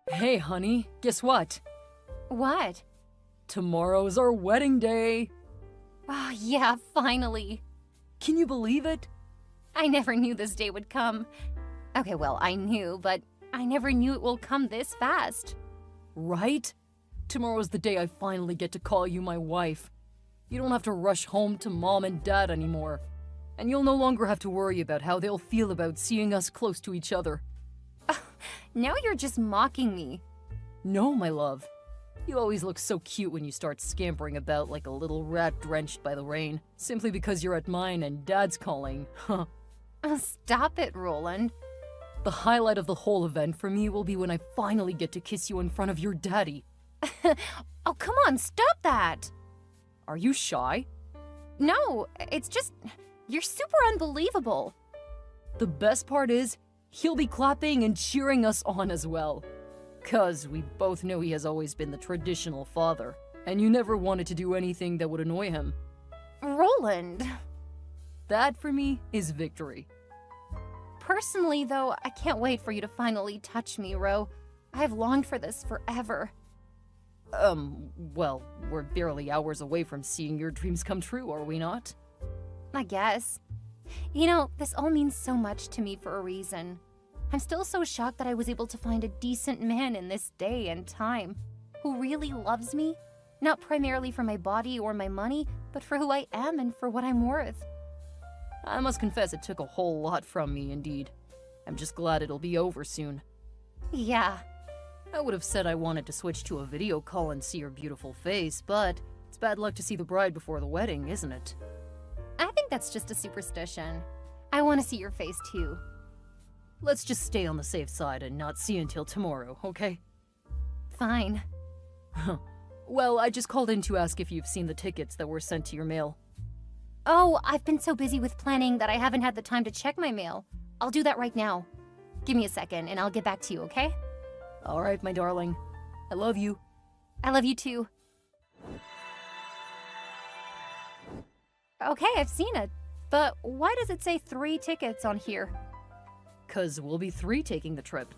Hey, honey, guess what? What? Tomorrow's our wedding day. Oh, yeah, finally. Can you believe it? I never knew this day would come. Okay, well, I knew, but I never knew it will come this fast. Right? Tomorrow's the day I finally get to call you my wife. You don't have to rush home to mom and dad anymore. And you'll no longer have to worry about how they'll feel about seeing us close to each other. Now you're just mocking me. No, my love. You always look so cute when you start scampering about like a little rat drenched by the rain, simply because you're at mine and Dad's calling. Huh. Stop it, Roland. The highlight of the whole event for me will be when I finally get to kiss you in front of your daddy. Oh, come on, stop that. Are you shy? No, it's just, you're super unbelievable. The best part is, he'll be clapping and cheering us on as well. 'Cause we both know he has always been the traditional father, and you never wanted to do anything that would annoy him. Roland. That, for me, is victory. Personally, though, I can't wait for you to finally touch me, Ro. I have longed for this forever. Well, we're barely hours away from seeing your dreams come true, are we not? I guess. You know, this all means so much to me for a reason. I'm still so shocked that I was able to find a decent man in this day and time who really loves me, not primarily for my body or my money, but for who I am and for what I'm worth. I must confess it took a whole lot from me, indeed. I'm just glad it'll be over soon. Yeah. I would have said I wanted to switch to a video call and see your beautiful face, but it's bad luck to see the bride before the wedding, isn't it? I think that's just a superstition. I want to see your face too. Let's just stay on the safe side and not see until tomorrow, okay? Fine. Well, I just called in to ask if you've seen the tickets that were sent to your mail. Oh, I've been so busy with planning that I haven't had the time to check my mail. I'll do that right now. Give me a second and I'll get back to you, okay? All right, my darling. I love you. I love you too. Okay, I've seen it. But why does it say 3 tickets on here? 'Cause we'll be 3 taking the trip.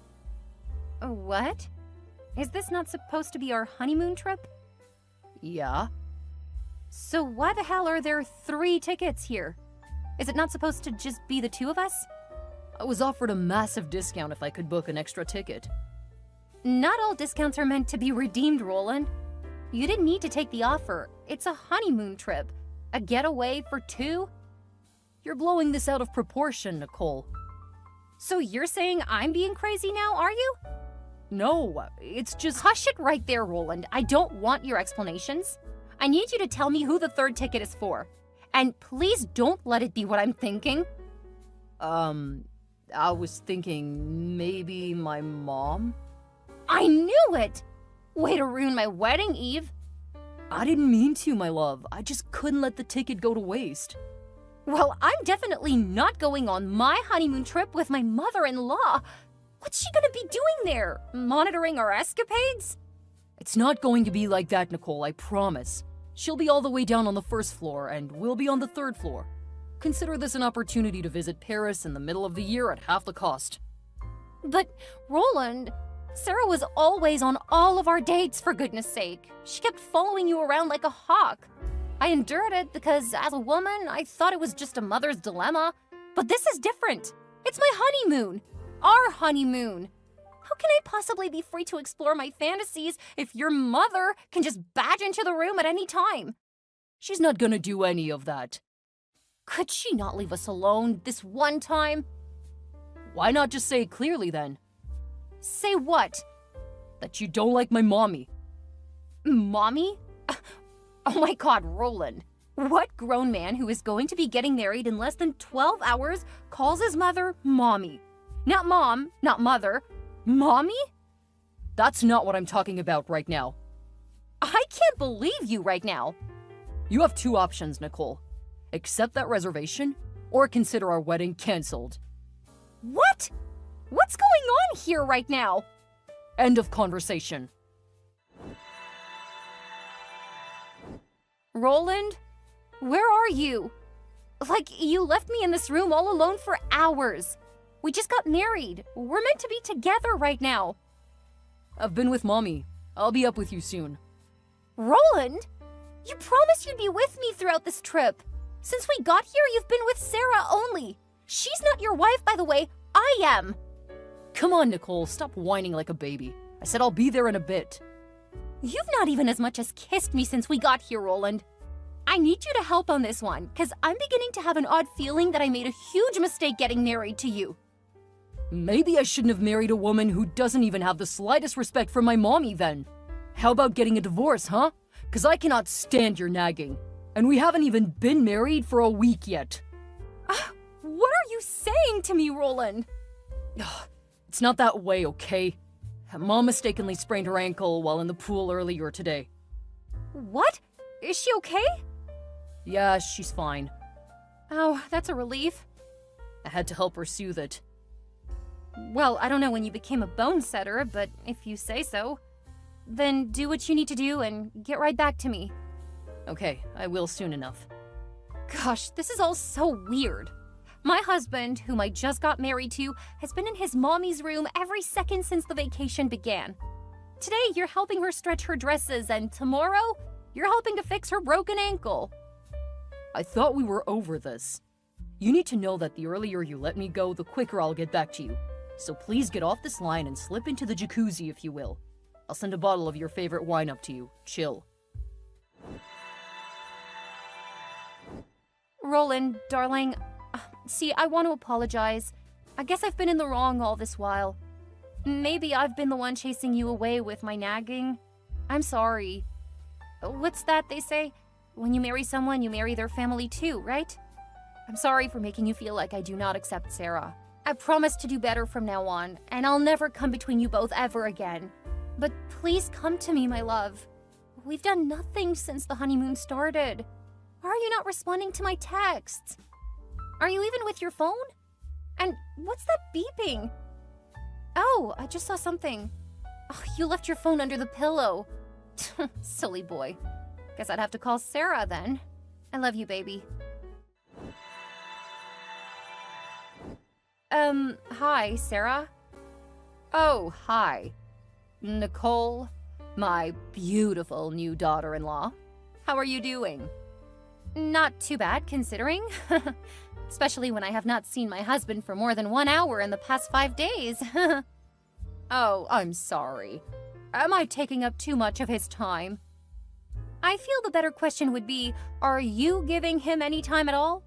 What? Is this not supposed to be our honeymoon trip? Yeah? So why the hell are there 3 tickets here? Is it not supposed to just be the 2 of us? I was offered a massive discount if I could book an extra ticket. Not all discounts are meant to be redeemed, Roland. You didn't need to take the offer. It's a honeymoon trip. A getaway for 2? You're blowing this out of proportion, Nicole. So you're saying I'm being crazy now, are you? No, it's just... Hush it right there, Roland. I don't want your explanations. I need you to tell me who the 3rd ticket is for. And please don't let it be what I'm thinking. I was thinking maybe my mom? I knew it! Way to ruin my wedding, Eve. I didn't mean to, my love. I just couldn't let the ticket go to waste. Well, I'm definitely not going on my honeymoon trip with my mother-in-law. What's she gonna be doing there? Monitoring our escapades? It's not going to be like that, Nicole, I promise. She'll be all the way down on the 1st floor, and we'll be on the 3rd floor. Consider this an opportunity to visit Paris in the middle of the year at half the cost. But, Roland, Sarah was always on all of our dates, for goodness sake. She kept following you around like a hawk. I endured it because, as a woman, I thought it was just a mother's dilemma. But this is different. It's my honeymoon. Our honeymoon. How can I possibly be free to explore my fantasies if your mother can just badge into the room at any time? She's not gonna do any of that. Could she not leave us alone this one time? Why not just say it clearly then? Say what? That you don't like my mommy. Mommy? Oh my god, Roland. What grown man who is going to be getting married in less than 12 hours calls his mother mommy? Not mom, not mother. Mommy? That's not what I'm talking about right now. I can't believe you right now. You have 2 options, Nicole. Accept that reservation, or consider our wedding canceled. What? What's going on here right now? End of conversation. Roland? Where are you? Like, you left me in this room all alone for hours. We just got married. We're meant to be together right now. I've been with Mommy. I'll be up with you soon. Roland, you promised you'd be with me throughout this trip. Since we got here, you've been with Sarah only. She's not your wife, by the way. I am. Come on, Nicole, stop whining like a baby. I said I'll be there in a bit. You've not even as much as kissed me since we got here, Roland. I need you to help on this one, because I'm beginning to have an odd feeling that I made a huge mistake getting married to you. Maybe I shouldn't have married a woman who doesn't even have the slightest respect for my mommy then. How about getting a divorce, huh? Because I cannot stand your nagging. And we haven't even been married for a week yet. What are you saying to me, Roland? It's not that way, okay? Mom mistakenly sprained her ankle while in the pool earlier today. What? Is she okay? Yeah, she's fine. Oh, that's a relief. I had to help her soothe it. Well, I don't know when you became a bone setter, but if you say so, then do what you need to do and get right back to me. Okay, I will soon enough. Gosh, this is all so weird. My husband, whom I just got married to, has been in his mommy's room every second since the vacation began. Today, you're helping her stretch her dresses, and tomorrow, you're helping to fix her broken ankle. I thought we were over this. You need to know that the earlier you let me go, the quicker I'll get back to you. So please get off this line and slip into the jacuzzi if you will. I'll send a bottle of your favorite wine up to you. Chill. Roland, darling, see, I want to apologize. I guess I've been in the wrong all this while. Maybe I've been the one chasing you away with my nagging. I'm sorry. What's that they say? When you marry someone, you marry their family too, right? I'm sorry for making you feel like I do not accept Sarah. I promise to do better from now on, and I'll never come between you both ever again. But please come to me, my love. We've done nothing since the honeymoon started. Why are you not responding to my texts? Are you even with your phone? And what's that beeping? Oh, I just saw something. Oh, you left your phone under the pillow. Silly boy. Guess I'd have to call Sarah then. I love you, baby. Hi, Sarah? Oh, hi. Nicole, my beautiful new daughter-in-law. How are you doing? Not too bad, considering. Especially when I have not seen my husband for more than 1 hour in the past 5 days. Oh, I'm sorry. Am I taking up too much of his time? I feel the better question would be, are you giving him any time at all?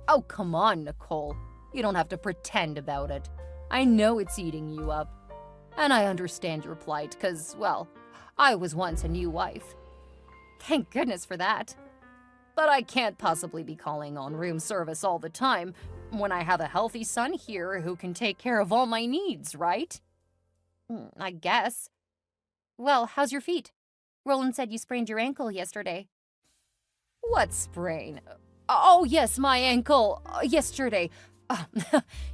Oh, come on, Nicole. You don't have to pretend about it. I know it's eating you up. And I understand your plight, because, well, I was once a new wife. Thank goodness for that. But I can't possibly be calling on room service all the time when I have a healthy son here who can take care of all my needs, right? I guess. Well, how's your feet? Roland said you sprained your ankle yesterday. What sprain? Oh, yes, my ankle. Yesterday.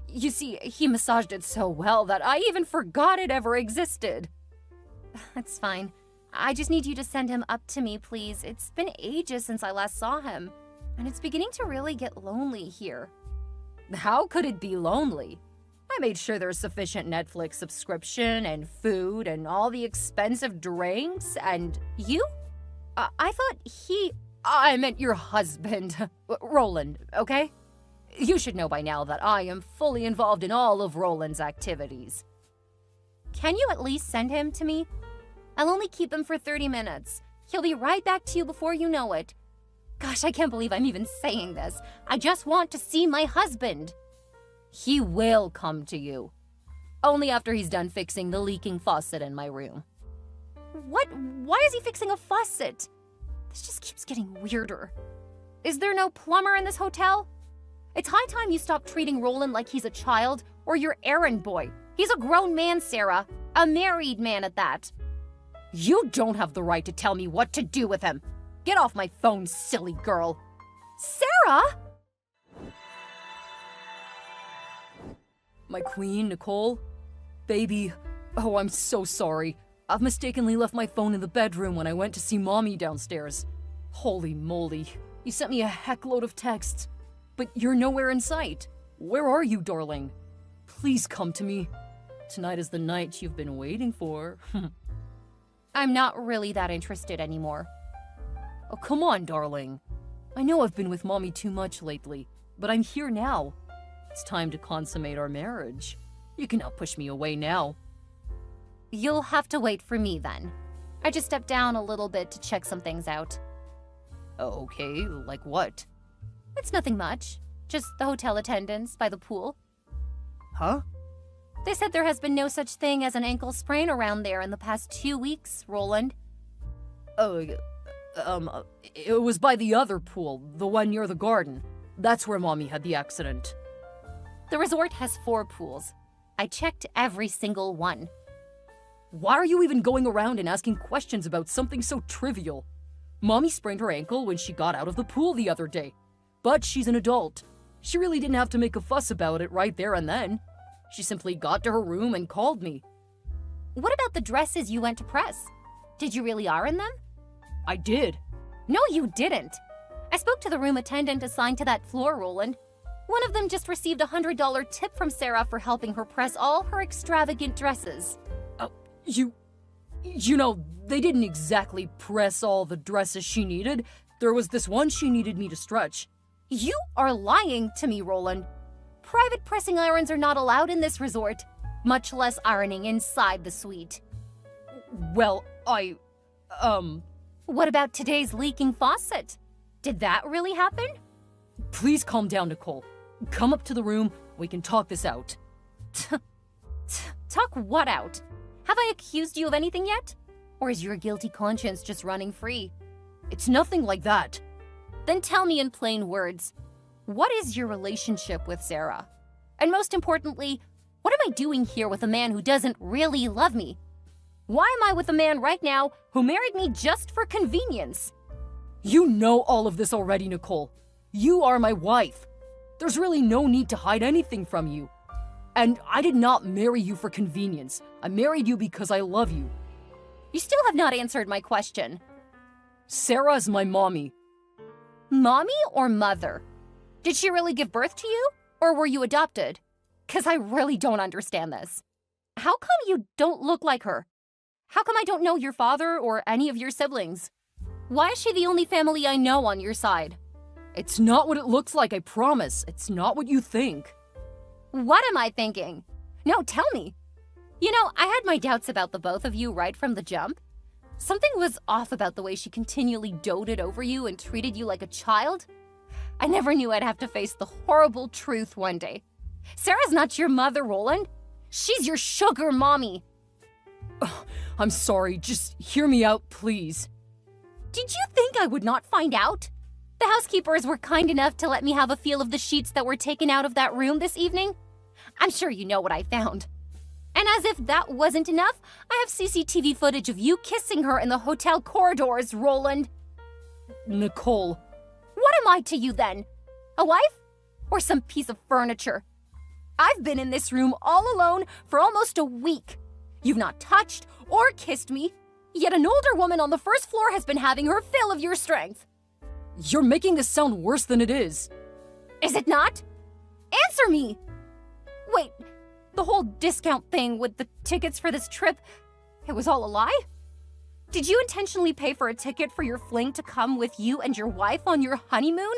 You see, he massaged it so well that I even forgot it ever existed. That's fine. I just need you to send him up to me, please. It's been ages since I last saw him, and it's beginning to really get lonely here. How could it be lonely? I made sure there's sufficient Netflix subscription and food and all the expensive drinks, and you? I thought I meant your husband, Roland, okay? You should know by now that I am fully involved in all of Roland's activities. Can you at least send him to me? I'll only keep him for 30 minutes. He'll be right back to you before you know it. Gosh, I can't believe I'm even saying this. I just want to see my husband. He will come to you. Only after he's done fixing the leaking faucet in my room. What? Why is he fixing a faucet? This just keeps getting weirder. Is there no plumber in this hotel? It's high time you stop treating Roland like he's a child or your errand boy. He's a grown man, Sarah. A married man at that. You don't have the right to tell me what to do with him. Get off my phone, silly girl. Sarah! My queen, Nicole? Baby, oh, I'm so sorry. I've mistakenly left my phone in the bedroom when I went to see Mommy downstairs. Holy moly, you sent me a heckload of texts. But you're nowhere in sight. Where are you, darling? Please come to me. tonight is the night you've been waiting for. I'm not really that interested anymore. Oh, come on, darling. I know I've been with Mommy too much lately, but I'm here now. It's time to consummate our marriage. You cannot push me away now. You'll have to wait for me then. I just stepped down a little bit to check some things out. Okay, like what? It's nothing much. Just the hotel attendants by the pool. Huh? They said there has been no such thing as an ankle sprain around there in the past 2 weeks, Roland. Oh, it was by the other pool, the one near the garden. That's where Mommy had the accident. The resort has 4 pools. I checked every single one. Why are you even going around and asking questions about something so trivial? Mommy sprained her ankle when she got out of the pool the other day. But she's an adult. She really didn't have to make a fuss about it right there and then. She simply got to her room and called me. What about the dresses you went to press? Did you really iron them? I did. No, you didn't. I spoke to the room attendant assigned to that floor, Roland. One of them just received a $100 tip from Sarah for helping her press all her extravagant dresses. You know, they didn't exactly press all the dresses she needed. There was this one she needed me to stretch. You are lying to me, Roland. Private pressing irons are not allowed in this resort, much less ironing inside the suite. Well, What about today's leaking faucet? Did that really happen? Please calm down, Nicole. Come up to the room. We can talk this out. Talk what out? Have I accused you of anything yet? Or is your guilty conscience just running free? It's nothing like that. Then tell me in plain words, what is your relationship with Sarah? And most importantly, what am I doing here with a man who doesn't really love me? Why am I with a man right now who married me just for convenience? You know all of this already, Nicole. You are my wife. There's really no need to hide anything from you. And I did not marry you for convenience. I married you because I love you. You still have not answered my question. Sarah is my mommy. Mommy or mother? Did she really give birth to you? Or were you adopted? 'Cause I really don't understand this. How come you don't look like her? How come I don't know your father or any of your siblings? Why is she the only family I know on your side? It's not what it looks like, I promise. It's not what you think. What am I thinking? No, tell me. You know, I had my doubts about the both of you right from the jump. Something was off about the way she continually doted over you and treated you like a child. I never knew I'd have to face the horrible truth one day. Sarah's not your mother, Roland. She's your sugar mommy. I'm sorry, just hear me out, please. Did you think I would not find out? The housekeepers were kind enough to let me have a feel of the sheets that were taken out of that room this evening. I'm sure you know what I found. And as if that wasn't enough, I have CCTV footage of you kissing her in the hotel corridors, Roland. Nicole. What am I to you then? A wife? Or some piece of furniture? I've been in this room all alone for almost a week. You've not touched or kissed me, yet an older woman on the first floor has been having her fill of your strength. You're making this sound worse than it is. Is it not? Answer me! Wait, the whole discount thing with the tickets for this trip, it was all a lie? Did you intentionally pay for a ticket for your fling to come with you and your wife on your honeymoon?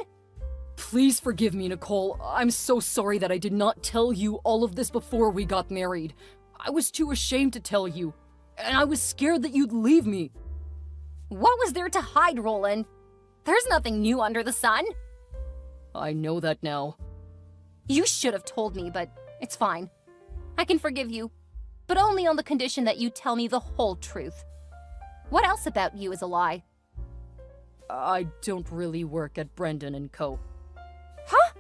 Please forgive me, Nicole. I'm so sorry that I did not tell you all of this before we got married. I was too ashamed to tell you, and I was scared that you'd leave me. What was there to hide, Roland? There's nothing new under the sun. I know that now. You should have told me, but it's fine. I can forgive you, but only on the condition that you tell me the whole truth. What else about you is a lie? I don't really work at Brendan & Co. Huh?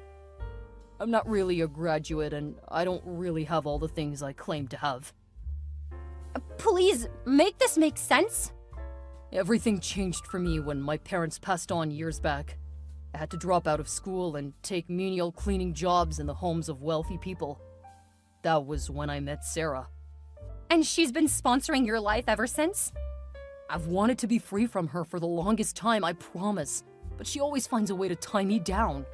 I'm not really a graduate, and I don't really have all the things I claim to have. Please, make this make sense? Everything changed for me when my parents passed on years back. I had to drop out of school and take menial cleaning jobs in the homes of wealthy people. That was when I met Sarah. And she's been sponsoring your life ever since? I've wanted to be free from her for the longest time, I promise. But she always finds a way to tie me down.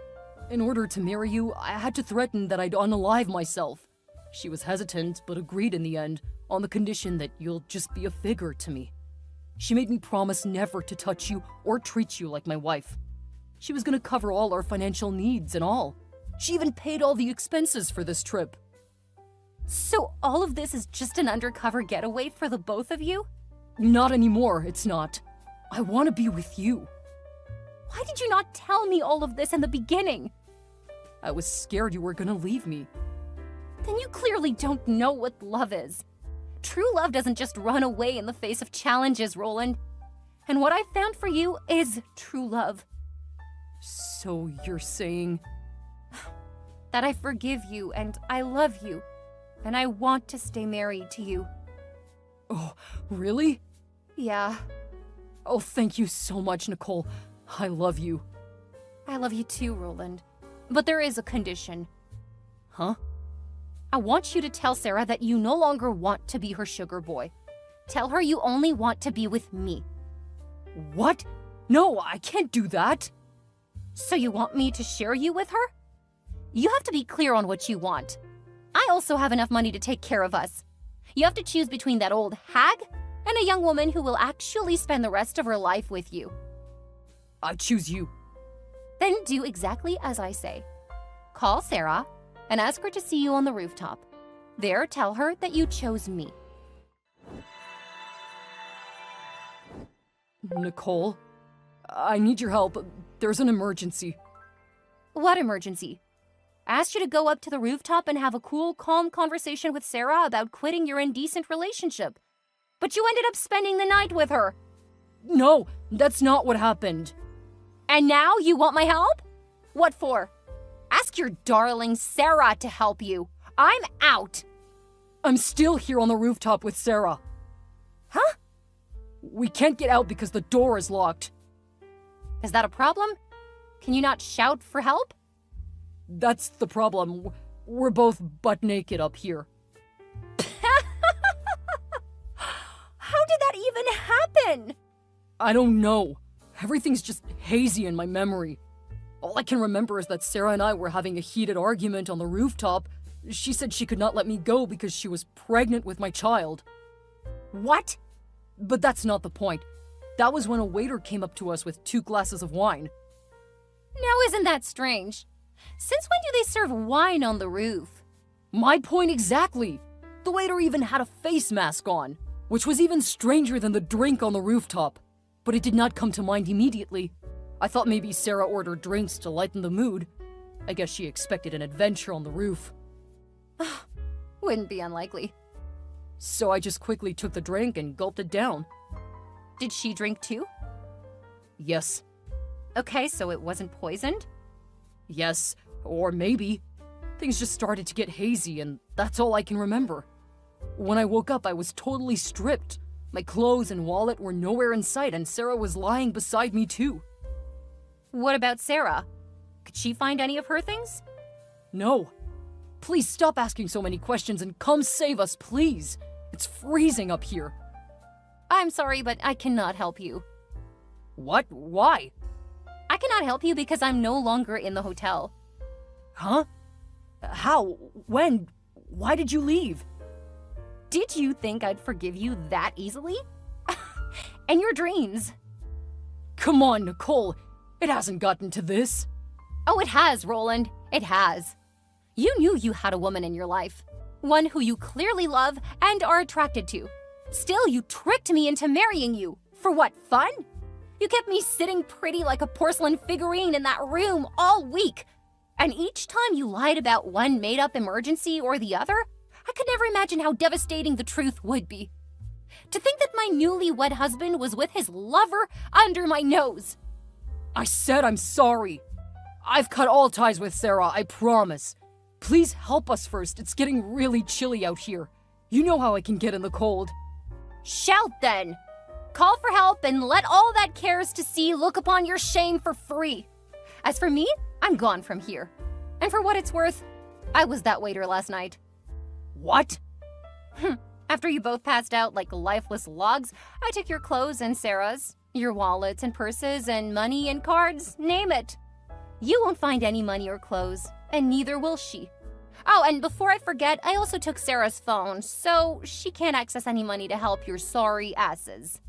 In order to marry you, I had to threaten that I'd unalive myself. She was hesitant, but agreed in the end, on the condition that you'll just be a figure to me. She made me promise never to touch you or treat you like my wife. She was gonna cover all our financial needs and all. She even paid all the expenses for this trip. So all of this is just an undercover getaway for the both of you? Not anymore, it's not. I want to be with you. Why did you not tell me all of this in the beginning? I was scared you were gonna leave me. Then you clearly don't know what love is. True love doesn't just run away in the face of challenges, Roland. And what I found for you is true love. So you're saying... That I forgive you and I love you. And I want to stay married to you. Oh, really? Yeah, Oh, thank you so much, Nicole. I love you. I love you too, Roland. But there is a condition. Huh? I want you to tell Sarah that you no longer want to be her sugar boy. Tell her you only want to be with me. What? No, I can't do that. So you want me to share you with her? You have to be clear on what you want. I also have enough money to take care of us. You have to choose between that old hag and a young woman who will actually spend the rest of her life with you. I choose you. Then do exactly as I say. Call Sarah and ask her to see you on the rooftop. There, tell her that you chose me. Nicole, I need your help. There's an emergency. What emergency? I asked you to go up to the rooftop and have a cool, calm conversation with Sarah about quitting your indecent relationship. But you ended up spending the night with her. No, that's not what happened. And now you want my help? What for? Ask your darling Sarah to help you. I'm out. I'm still here on the rooftop with Sarah. Huh? We can't get out because the door is locked. Is that a problem? Can you not shout for help? That's the problem. We're both butt naked up here. How did that even happen? I don't know. Everything's just hazy in my memory. All I can remember is that Sarah and I were having a heated argument on the rooftop. She said she could not let me go because she was pregnant with my child. What? But that's not the point. That was when a waiter came up to us with 2 glasses of wine. Now isn't that strange? Since when do they serve wine on the roof? My point exactly. The waiter even had a face mask on, which was even stranger than the drink on the rooftop. But it did not come to mind immediately. I thought maybe Sarah ordered drinks to lighten the mood. I guess she expected an adventure on the roof. Wouldn't be unlikely. So I just quickly took the drink and gulped it down. Did she drink too? Yes. Okay, so it wasn't poisoned? Yes, or maybe. Things just started to get hazy, and that's all I can remember. When I woke up, I was totally stripped. My clothes and wallet were nowhere in sight, and Sarah was lying beside me too. What about Sarah? Could she find any of her things? No. Please stop asking so many questions and come save us, please. It's freezing up here. I'm sorry, but I cannot help you. What? Why? I cannot help you because I'm no longer in the hotel. Huh? How? When? Why did you leave? Did you think I'd forgive you that easily? And your dreams. Come on, Nicole. It hasn't gotten to this. Oh, it has, Roland. It has. You knew you had a woman in your life. One who you clearly love and are attracted to. Still, you tricked me into marrying you. For what, fun? You kept me sitting pretty like a porcelain figurine in that room all week. And each time you lied about one made-up emergency or the other, I could never imagine how devastating the truth would be. To think that my newlywed husband was with his lover under my nose. I said I'm sorry. I've cut all ties with Sarah, I promise. Please help us first. It's getting really chilly out here. You know how I can get in the cold. Shout then! Call for help and let all that cares to see look upon your shame for free. As for me, I'm gone from here. And for what it's worth, I was that waiter last night. What? After you both passed out like lifeless logs, I took your clothes and Sarah's, your wallets and purses and money and cards, name it. You won't find any money or clothes, and neither will she. Oh, and before I forget, I also took Sarah's phone, so she can't access any money to help your sorry asses.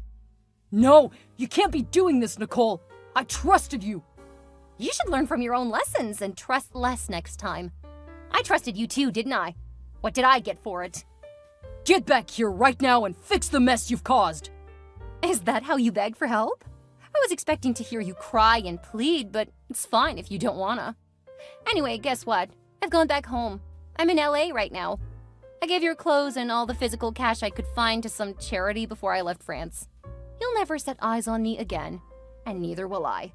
No, you can't be doing this, Nicole. I trusted you. You should learn from your own lessons and trust less next time. I trusted you too, didn't I? What did I get for it? Get back here right now and fix the mess you've caused. Is that how you beg for help? I was expecting to hear you cry and plead, but it's fine if you don't wanna. Anyway, guess what? I've gone back home. I'm in LA right now. I gave your clothes and all the physical cash I could find to some charity before I left France. You'll never set eyes on me again, and neither will I.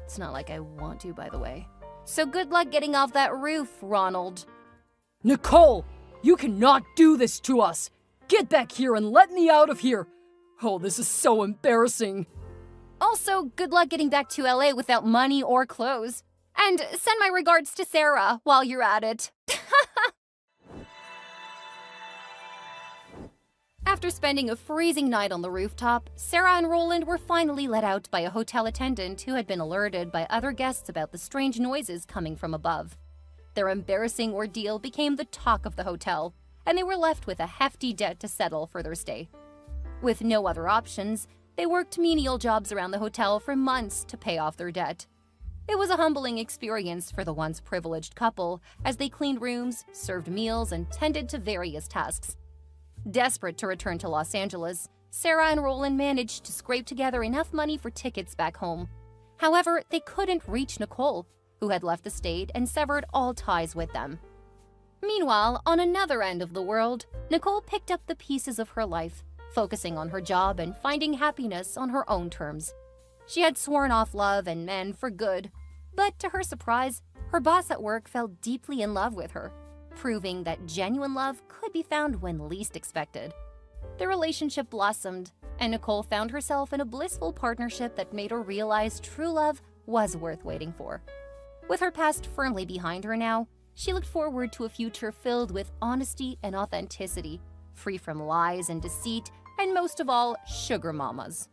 It's not like I want to, by the way. So good luck getting off that roof, Ronald. Nicole, you cannot do this to us. Get back here and let me out of here. Oh, this is so embarrassing. Also, good luck getting back to LA without money or clothes. And send my regards to Sarah while you're at it. After spending a freezing night on the rooftop, Sarah and Roland were finally let out by a hotel attendant who had been alerted by other guests about the strange noises coming from above. Their embarrassing ordeal became the talk of the hotel, and they were left with a hefty debt to settle for their stay. With no other options, they worked menial jobs around the hotel for months to pay off their debt. It was a humbling experience for the once privileged couple as they cleaned rooms, served meals, and tended to various tasks. Desperate to return to Los Angeles, Sarah and Roland managed to scrape together enough money for tickets back home. However, they couldn't reach Nicole, who had left the state and severed all ties with them. Meanwhile, on another end of the world, Nicole picked up the pieces of her life, focusing on her job and finding happiness on her own terms. She had sworn off love and men for good, but to her surprise, her boss at work fell deeply in love with her, proving that genuine love could be found when least expected. The relationship blossomed, and Nicole found herself in a blissful partnership that made her realize true love was worth waiting for. With her past firmly behind her now, she looked forward to a future filled with honesty and authenticity, free from lies and deceit, and most of all, sugar mamas.